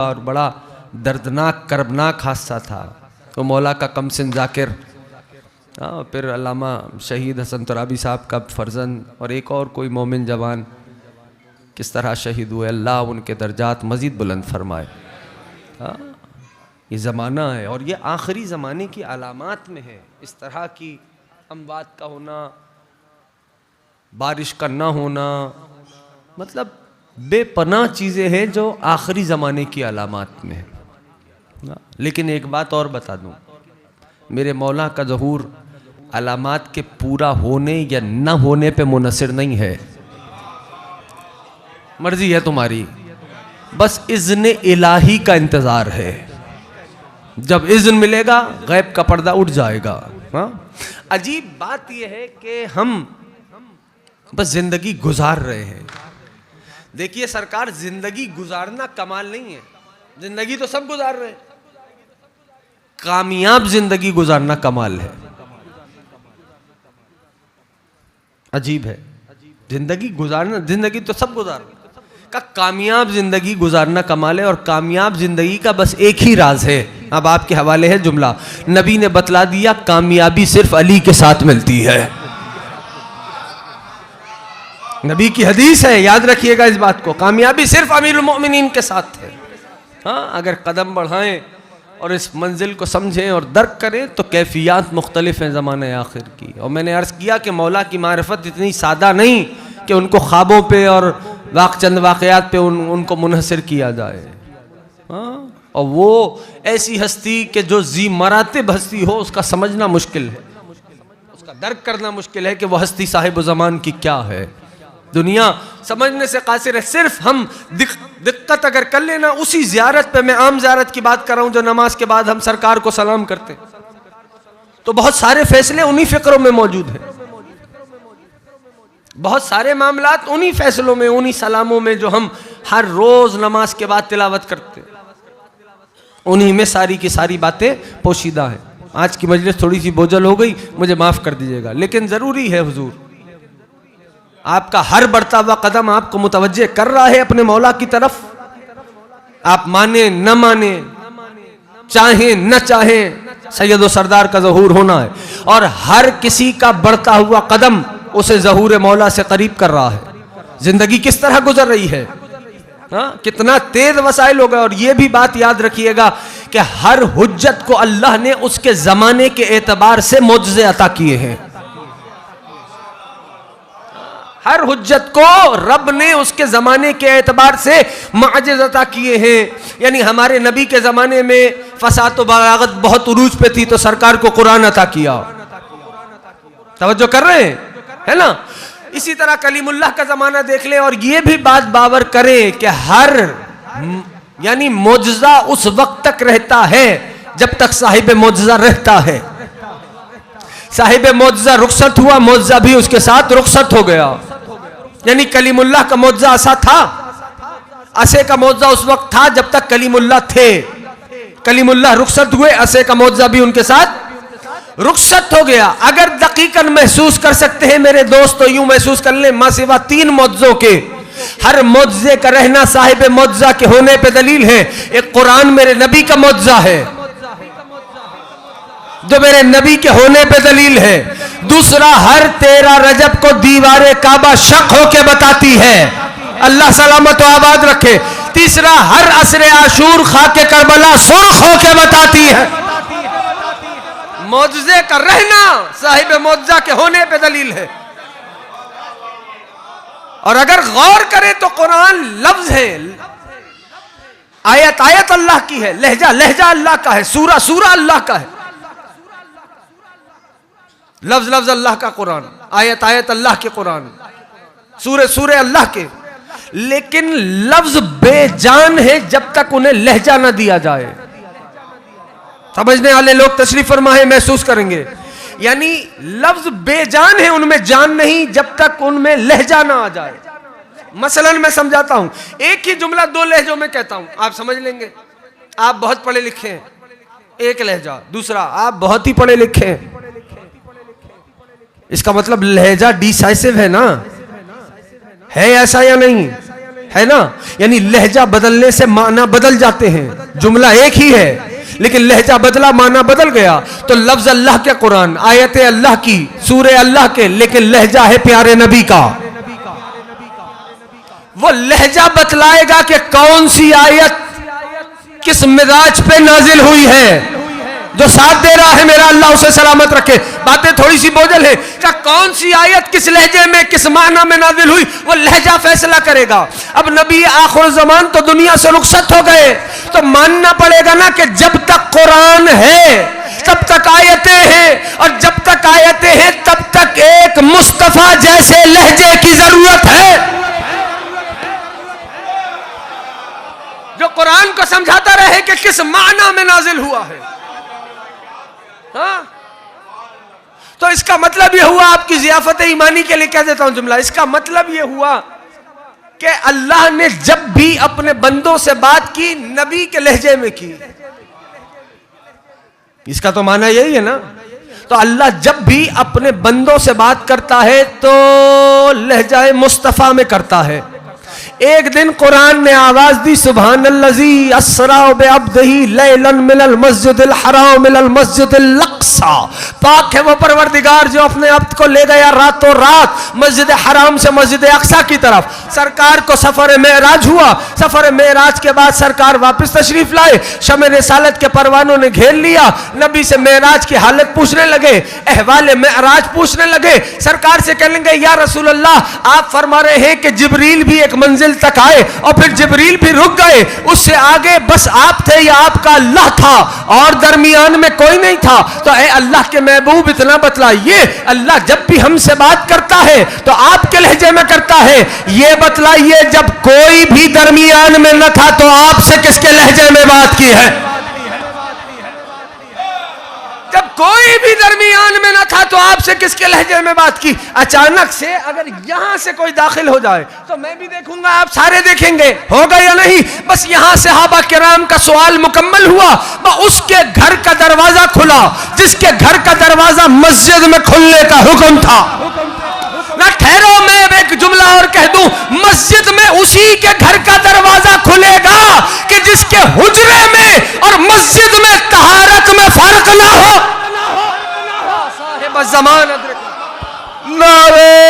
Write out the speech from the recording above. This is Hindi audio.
और बड़ा दर्दनाक कर्बनाक हादसा था। तो मौला का कमसिन जाकिर, फिर अल्लामा शहीद हसन तुराबी साहब का फर्जंद और एक और कोई मोमिन जवान किस तरह शहीद हुए। अल्लाह उनके दर्जात मज़ीद बुलंद फरमाए। ये ज़माना है और ये आखिरी ज़माने की अलामात में है। इस तरह की अमवात का होना, बारिश का ना होना, मतलब बेपनाह चीज़ें हैं जो आखिरी ज़माने की अलामात में है। लेकिन एक बात और बता दूं, मेरे मौला का ज़हूर अलामात के पूरा होने या न होने पे मुनसर नहीं है। मर्जी है तुम्हारी, बस इज़्न इलाही का इंतज़ार है। जब इज़्न मिलेगा गैब का पर्दा उठ जाएगा। अजीब बात यह है कि हम बस ज़िंदगी गुजार रहे हैं। देखिए सरकार, ज़िंदगी गुजारना कमाल नहीं है। ज़िंदगी तो सब गुजार रहे हैं, कामयाब ज़िंदगी गुजारना कमाल है। अजीब है, ज़िंदगी गुजारना, ज़िंदगी तो सब गुजार रहे का कामयाब ज़िंदगी गुजारना कमाल है। और कामयाब ज़िंदगी का बस एक ही राज है। अब आपके हवाले है जुमला, नबी ने बतला दिया, कामयाबी सिर्फ अली के साथ मिलती है। नबी की हदीस है, याद रखिएगा इस बात को, कामयाबी सिर्फ अमीरुल मोमिनीन के साथ है। हाँ, अगर कदम बढ़ाएं और इस मंजिल को समझें और दर्क करें तो कैफियत मुख्तलिफ हैं ज़माने आखिर की। और मैंने अर्ज़ किया कि मौला की मारिफत इतनी सादा नहीं कि उनको ख्वाबों पे और चंद वाक़यात पे उनको मुनहसर किया जाए। हाँ, और वो ऐसी हस्ती कि जो जी मरातिब हस्ती हो, उसका समझना मुश्किल है, उसका दर्क करना मुश्किल है कि वो हस्ती साहिब ज़मान की क्या है। दुनिया समझने से कासिर है। सिर्फ हम दिक्कत अगर कर लेना उसी ज़ियारत पे, मैं आम ज़ियारत की बात कर रहा हूँ जो नमाज के बाद हम सरकार को सलाम करते, तो बहुत सारे फैसले उन्हीं फ़िक्रों में मौजूद हैं। बहुत सारे मामलात उन्हीं फैसलों में, उन्हीं सलामों में जो हम हर रोज़ नमाज के बाद तिलावत करते, उन्हीं में सारी की सारी बातें पोशीदा हैं। आज की मजलिस थोड़ी सी बोझल हो गई, मुझे माफ़ कर दीजिएगा, लेकिन ज़रूरी है हुजूर। आपका हर बढ़ता हुआ कदम आपको मुतवज्जे कर रहा है अपने मौला की तरफ। आप माने न माने, चाहे न चाहे, सैयद व सरदार का ज़हूर होना है। और हर किसी का बढ़ता हुआ कदम उसे ज़हूर मौला से करीब कर रहा है। जिंदगी किस तरह गुजर रही है, कितना तेज वसाइल हो गए। और यह भी बात याद रखिएगा कि हर हुज्जत को अल्लाह ने उसके ज़माने के एतबार से मोजज़े अता किए हैं। हर हुज्जत को रब ने उसके ज़माने के एतबार से माजिज़ अता किए हैं। यानी हमारे नबी के ज़माने में फसाद व बलागत बहुत उरूज पे थी, तो सरकार को कुरान अता किया। तवज्जो कर रहे हैं, है ना। इसी तरह कलीमुल्लाह का ज़माना देख ले और ये भी बात बावर करें कि हर यानी मोजज़ा उस वक्त तक रहता है जब तक साहिब मोजज़ा रहता है। साहिब मोजज़ा रुखसत हुआ, मोजज़ा भी उसके साथ रुखसत हो गया। यानी कलीमुल्लाह का मोजज़ा असा था, असे का मोजज़ा उस वक्त था जब तक कलीमुल्लाह थे। कलीमुल्लाह रुखसत हुए, असे का मोजज़ा भी उनके साथ रुखसत हो गया। अगर दकीकन महसूस कर सकते हैं मेरे दोस्त, तो यूं महसूस कर ले, मां सिवा तीन मोजज़ों के हर मोजज़े का रहना साहिब मोजज़ा के होने पे दलील है। एक कुरान मेरे नबी का मोजज़ा है जो मेरे नबी के होने पे दलील है। दूसरा, हर 13 रजब को दीवारे काबा शक होके बताती है, अल्लाह सलामत व आबाद रखे। तीसरा, हर असरे आशूर खाके करबला सुर्ख होके बताती है। मौजज़े का रहना साहिब मौजज़ा के होने पे दलील है। और अगर गौर करें तो कुरान लफ्ज है, आयत आयत अल्लाह की है, लहजा लहजा अल्लाह का है, सूरा सूरा अल्लाह का है। लफ्ज लफ्ज अल्लाह का कुरान, आयत आयत अल्लाह के कुरान, सूरे सूरे अल्लाह के। लेकिन लफ्ज बेजान है जब तक उन्हें लहजा ना दिया जाए। समझने वाले लोग तशरीफ फरमाए, महसूस करेंगे। यानी लफ्ज बेजान है, उनमें जान नहीं जब तक उनमें लहजा ना आ जाए। मसलन मैं समझाता हूं, एक ही जुमला दो लहजों में कहता हूं, आप समझ लेंगे। आप बहुत पढ़े लिखे हैं, एक लहजा। दूसरा, आप बहुत ही पढ़े लिखे हैं, इसका मतलब लहजा डिसाइसिव है ना, है ऐसा या नहीं? है ना, यानी लहजा बदलने से माना बदल जाते हैं। जुमला एक ही है लेकिन लहजा बदला, माना बदल गया। तो लफ्ज अल्लाह के कुरान, आयतें अल्लाह की, सूरे अल्लाह के, लेकिन लहजा है प्यारे नबी का। वो लहजा बतलाएगा कि कौन सी आयत किस मिजाज पे नाजिल हुई है। जो साथ दे रहा है मेरा अल्लाह उसे सलामत रखे। बातें थोड़ी सी बोझल है, क्या कौन सी आयत किस लहजे में किस माना में नाजिल हुई, वो लहजा फैसला करेगा। अब नबी आखिर ज़मान तो दुनिया से रुखसत हो गए, तो मानना पड़ेगा ना कि जब तक कुरान है तब तक आयतें हैं, और जब तक आयतें हैं तब तक एक मुस्तफा जैसे लहजे की जरूरत है जो कुरान को समझाता रहे कि किस माना में नाजिल हुआ है। हाँ? तो इसका मतलब यह हुआ, आपकी जियाफत ईमानी के लिए कह देता हूं जुमला, इसका मतलब यह हुआ कि अल्लाह ने जब भी अपने बंदों से बात की नबी के लहजे में की। इसका तो माना यही है ना। तो अल्लाह जब भी अपने बंदों से बात करता है तो लहजा मुस्तफा में करता है। एक दिन कुरान ने आवाज दी, सुब्हानल्लज़ी अस्रा बिअब्दिही लैलन मिनल मस्जिदिल हराम मिनल मस्जिदिल अक़सा। पाक है वो परवरदिगार जो अपने अब्द को ले गया रातों रात मस्जिद हराम से मस्जिद अक़सा की तरफ। सरकार को सफर मेराज हुआ, सफर मेराज के बाद सरकार वापस तशरीफ लाए, शमे रिसालत के परवानों ने घेर लिया, नबी से मेराज की हालत पूछने लगे, अहवाल मेराज पूछने लगे। सरकार से कहने लगे, या रसूल अल्लाह, आप फरमा रहे हैं कि जिब्रील भी एक मंजिल तक आए और फिर जिब्रील भी रुक गए, उससे आगे बस आप थे या आपका अल्लाह था और दरमियान में कोई नहीं था। तो ए अल्लाह के महबूब इतना बतलाइए, अल्लाह जब भी हमसे बात करता है तो आपके लहजे में करता है, ये बतलाइए जब कोई भी दरमियान में न था तो आपसे किसके लहजे में बात की है। जब कोई भी दरमियान में न था तो आपसे किसके लहजे में बात की। अचानक से अगर यहां से कोई दाखिल हो जाए तो मैं भी देखूंगा, आप सारे देखेंगे, होगा या नहीं। बस यहां सहाबा किराम का सवाल मुकम्मल हुआ, उसके घर का दरवाजा खुला जिसके घर का दरवाजा मस्जिद में खुलने का हुक्म था। ना ठहरो, मैं एक जुमला और कह दूं, मस्जिद में उसी के घर का दरवाजा खुलेगा कि जिसके हुजरे में और मस्जिद में तहारत में फर्क ना हो। साहिब ज़मान नारे